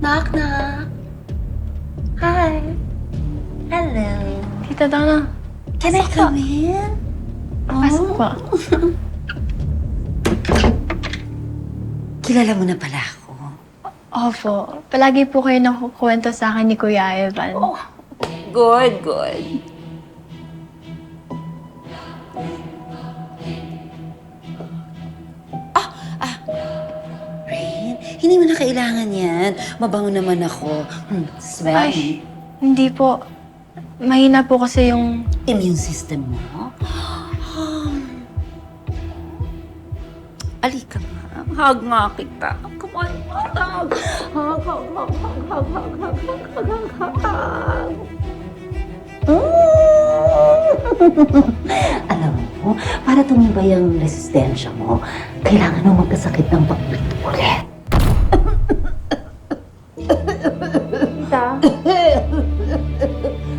Knock, knock. Hi. Hello. Tita Donna, Can I come in? pasok po. Kilala mo na pala ako. Opo, palagi po kayo nakukwento sa akin ni Kuya Evan. Oh, good, good. Rain, hindi mo na kailangan yan. Mabango naman ako. Smell me. Hindi po. Mahina po kasi yung... Immune system mo? Alika nga. Hug nga kita. Come on, hug. Hug, hug, hug, hug, hug, hug, hug, hug, hug, hug, hug. Alam mo, para tumibay ang resistensya mo, kailangan mo magkasakit ng pag-ulit ulit. Tita?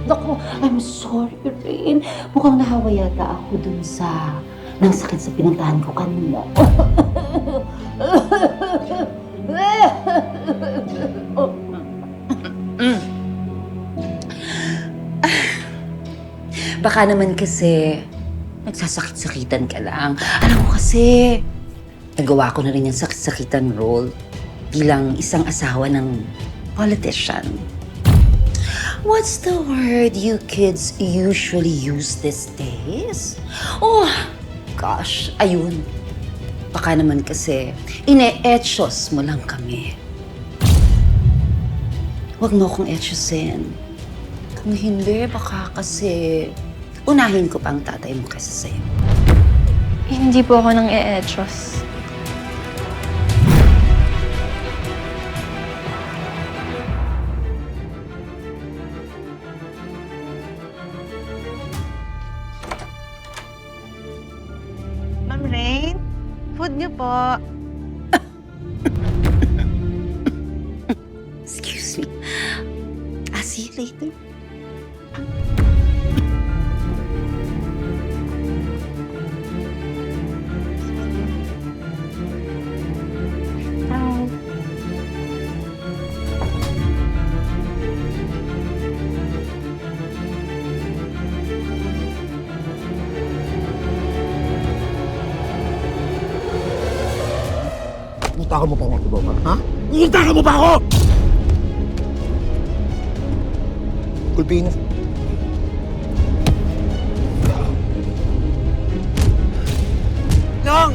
Naku, I'm sorry, Rain. Mukhang nahawa yata ako dun sa... nang sakit sa pinuntahan ko kanina. Baka naman kasi nagsasakit-sakitan ka lang. Alam mo kasi, nagawa ko na rin yung sakit-sakitan role bilang isang asawa ng politician. What's the word you kids usually use these days? Oh, gosh, ayun. Baka naman kasi ine-etchos mo lang kami. Huwag mo akong etchosin. Kung hindi, baka kasi unahin ko pang tatay mo kaysa sa'yo. Hindi po ako nang e-etros. Ma'am Rain, food niyo po. Excuse me. I'll see you later. Inutakan mo pa ako, Boba? Ha? Inutakan mo pa ako! Kulpino. Lang!